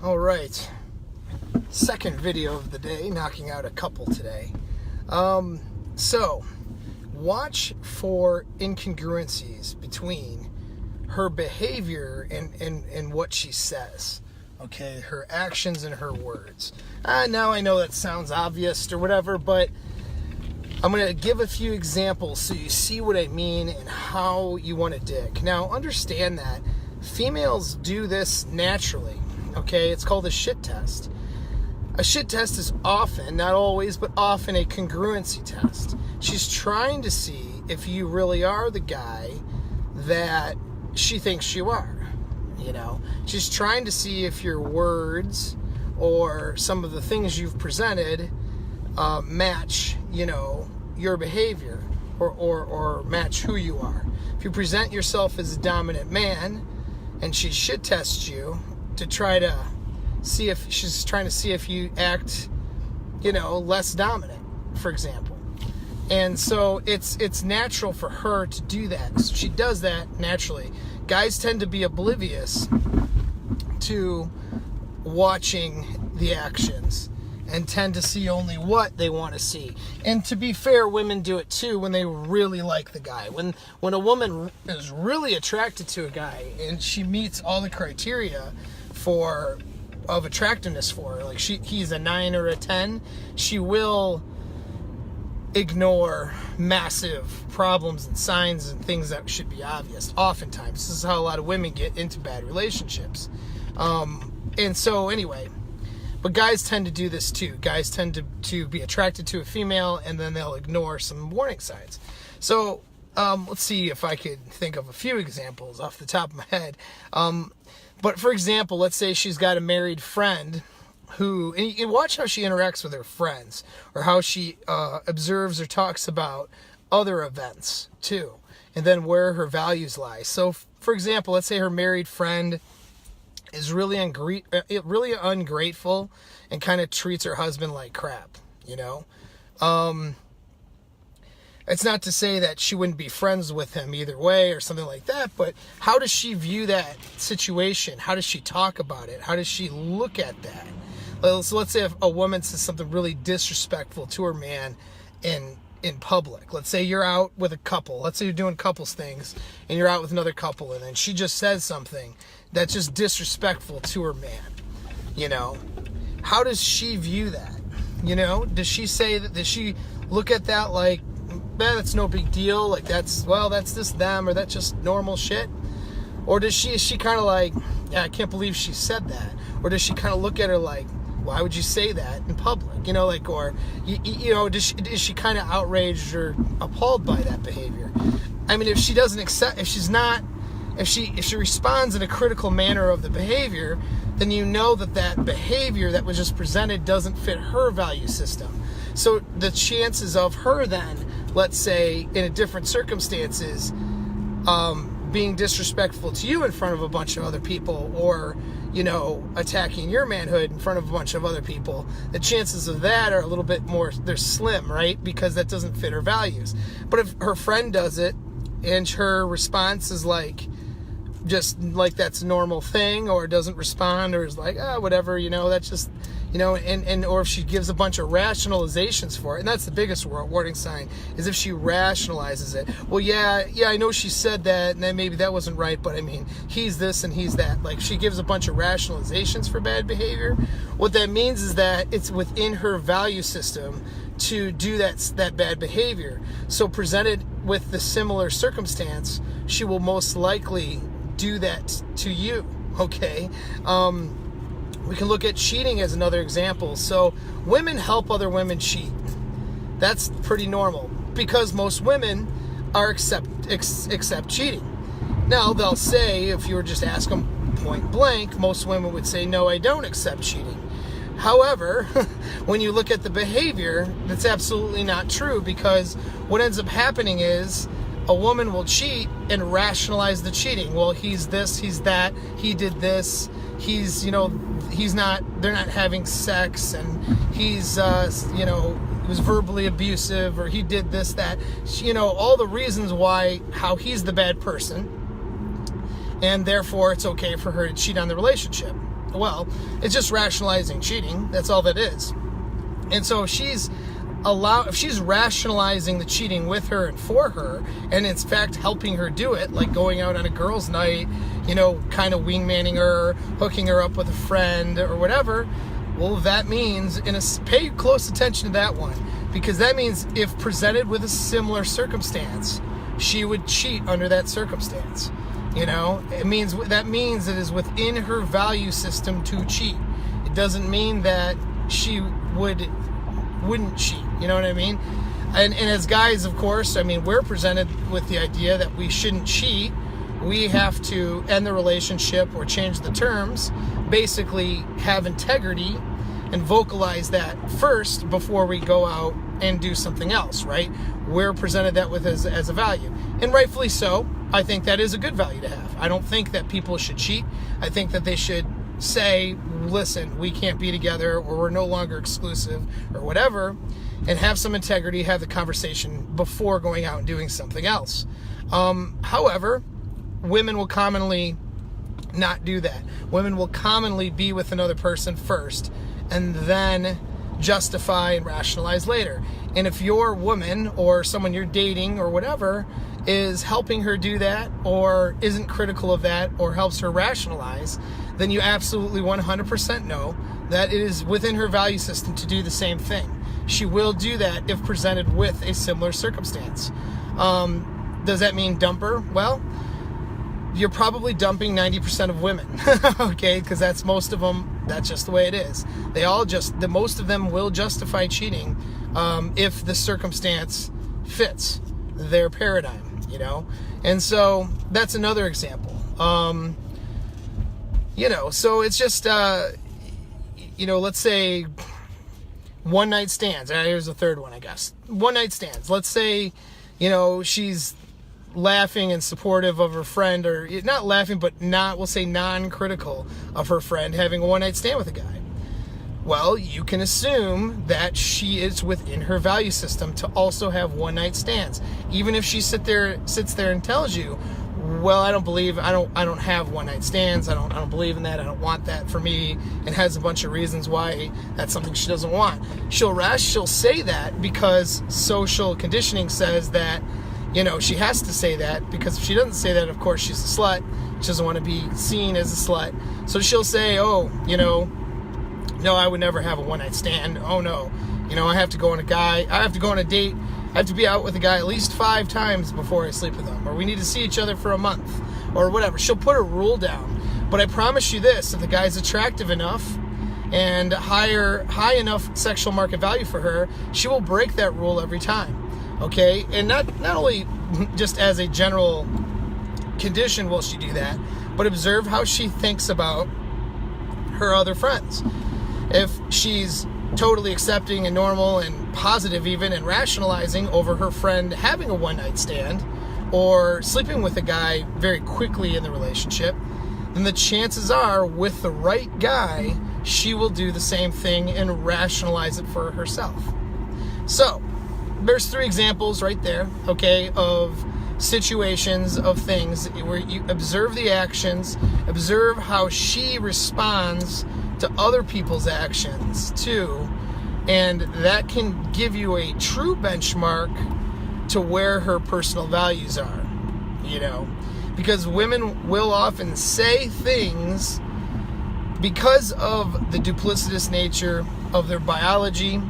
All right, second video of the day, knocking out a couple today. So watch for incongruences between her behavior and what she says. Okay, her actions and her words. Now I know that sounds obvious or whatever, but I'm going to give a few examples so you see what I mean and how you want to dig. Now, understand that females do this naturally, okay? It's called a shit test. A shit test is often, not always, but often a congruency test. She's trying to see if you really are the guy that she thinks you are, you know? She's trying to see if your words or some of the things you've presented match, you know, your behavior or match who you are. If you present yourself as a dominant man and she shit tests you to try to see if she's trying to see if you act, you know, less dominant, for example. And so it's natural for her to do that. So she does that naturally. Guys tend to be oblivious to watching the actions and tend to see only what they want to see. And to be fair, women do it too when they really like the guy. When a woman is really attracted to a guy and she meets all the criteria of attractiveness for her, like he's a 9 or a 10, she will ignore massive problems and signs and things that should be obvious. Oftentimes, this is how a lot of women get into bad relationships. And so anyway, but guys tend to do this too. Guys tend to be attracted to a female and then they'll ignore some warning signs. So let's see if I could think of a few examples off the top of my head. But for example, let's say she's got a married friend who, and you watch how she interacts with her friends or how she observes or talks about other events too, and then where her values lie. So for example, let's say her married friend is really ungrateful and kind of treats her husband like crap, you know? It's not to say that she wouldn't be friends with him either way or something like that, but how does she view that situation? How does she talk about it? How does she look at that? So let's say if a woman says something really disrespectful to her man in public. Let's say you're out with a couple. Let's say you're doing couples things and you're out with another couple and then she just says something that's just disrespectful to her man, you know? How does she view that? You know, does she say that, does she look at that like, that's no big deal, like that's just them, or that's just normal shit? Or is she kind of like, yeah, I can't believe she said that? Or does she kind of look at her like, why would you say that in public? You know, like, or, you know, is she kind of outraged or appalled by that behavior? I mean, if she responds in a critical manner of the behavior, then you know that behavior that was just presented doesn't fit her value system. So the chances of her then, let's say, in a different circumstances, being disrespectful to you in front of a bunch of other people, or, you know, attacking your manhood in front of a bunch of other people, the chances of that are a little bit more, they're slim, right? Because that doesn't fit her values. But if her friend does it and her response is like, just like that's a normal thing, or doesn't respond, or is like, whatever, you know, that's just, you know, and or if she gives a bunch of rationalizations for it, and that's the biggest warning sign, is if she rationalizes it. Well, yeah, I know she said that, and then maybe that wasn't right, but I mean, he's this and he's that. Like, she gives a bunch of rationalizations for bad behavior. What that means is that it's within her value system to do that bad behavior. So presented with the similar circumstance, she will most likely do that to you, okay? We can look at cheating as another example. So women help other women cheat. That's pretty normal because most women are accept cheating. Now, they'll say, if you were just ask them point blank, most women would say, no, I don't accept cheating. However, when you look at the behavior, that's absolutely not true, because what ends up happening is a woman will cheat and rationalize the cheating. Well, he's this, he's that, he did this, he's, you know, they're not having sex, and he's, you know, he was verbally abusive, or he did this, that, you know, all the reasons how he's the bad person, and therefore it's okay for her to cheat on the relationship. Well, it's just rationalizing cheating. That's all that is. And so if she's rationalizing the cheating with her and for her, and in fact helping her do it, like going out on a girls' night, kind of wingmanning her, hooking her up with a friend or whatever, well, that means, pay close attention to that one, because that means if presented with a similar circumstance, she would cheat under that circumstance. That means it is within her value system to cheat. It doesn't mean that she wouldn't cheat. You know what I mean? And as guys, of course, we're presented with the idea that we shouldn't cheat. We have to end the relationship or change the terms, basically have integrity and vocalize that first before we go out and do something else, right? We're presented that with as a value. And rightfully so. I think that is a good value to have. I don't think that people should cheat. I think that they should say, listen, we can't be together, or we're no longer exclusive, or whatever, and have some integrity, have the conversation before going out and doing something else. However, women will commonly not do that. Women will commonly be with another person first and then justify and rationalize later. And if your woman or someone you're dating or whatever is helping her do that, or isn't critical of that, or helps her rationalize, then you absolutely 100% know that it is within her value system to do the same thing. She will do that if presented with a similar circumstance. Does that mean dump her? Well, you're probably dumping 90% of women, okay? Because that's most of them. That's just the way it is. Most of them will justify cheating if the circumstance fits their paradigm, And so that's another example. So it's just, let's say one night stands. Here's the third one, I guess. One night stands. Let's say, she's laughing and supportive of her friend, or not laughing, but we'll say non-critical of her friend having a one night stand with a guy. Well, you can assume that she is within her value system to also have one night stands. Even if she sits there and tells you, well, I don't have one night stands. I don't believe in that. I don't want that for me, and has a bunch of reasons why that's something she doesn't want. She'll say that because social conditioning says that, she has to say that, because if she doesn't say that, of course, she's a slut. She doesn't want to be seen as a slut. So she'll say, no, I would never have a one-night stand. Oh, no. I have to go on a date. I have to be out with a guy at least 5 times before I sleep with him. Or we need to see each other for a month. Or whatever. She'll put a rule down. But I promise you this, if the guy's attractive enough and high enough sexual market value for her, she will break that rule every time. Okay? And not only just as a general condition will she do that, but observe how she thinks about her other friends. If she's totally accepting and normal and positive even and rationalizing over her friend having a one-night stand or sleeping with a guy very quickly in the relationship, then the chances are with the right guy, she will do the same thing and rationalize it for herself. So, there's 3 examples right there, okay, of situations, of things where you observe the actions, observe how she responds to other people's actions too, and that can give you a true benchmark to where her personal values are, because women will often say things because of the duplicitous nature of their biology.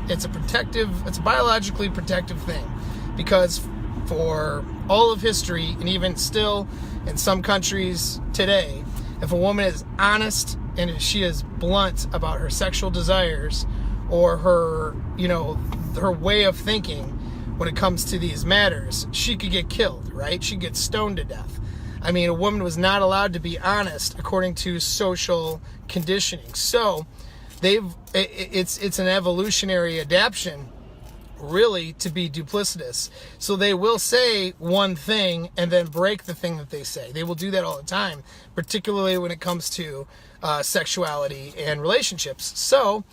It's a biologically protective thing, because for all of history, and even still in some countries today, if a woman is honest and if she is blunt about her sexual desires or her way of thinking when it comes to these matters, she could get killed, right? She'd get stoned to death. A woman was not allowed to be honest according to social conditioning. So it's an evolutionary adaptation really to be duplicitous. So they will say one thing and then break the thing that they say. They will do that all the time, particularly when it comes to sexuality and relationships. So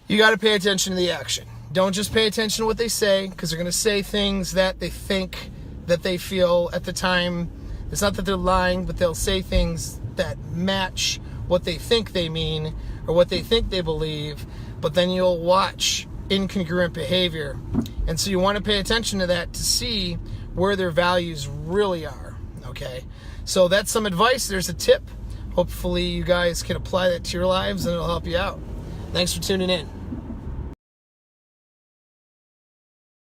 you got to pay attention to the action. Don't just pay attention to what they say, because they're going to say things that they think, that they feel at the time. It's not that they're lying, but they'll say things that match what they think they mean or what they think they believe, but then you'll watch incongruent behavior. And so you want to pay attention to that to see where their values really are, okay? So that's some advice. There's a tip. Hopefully you guys can apply that to your lives and it'll help you out. Thanks for tuning in.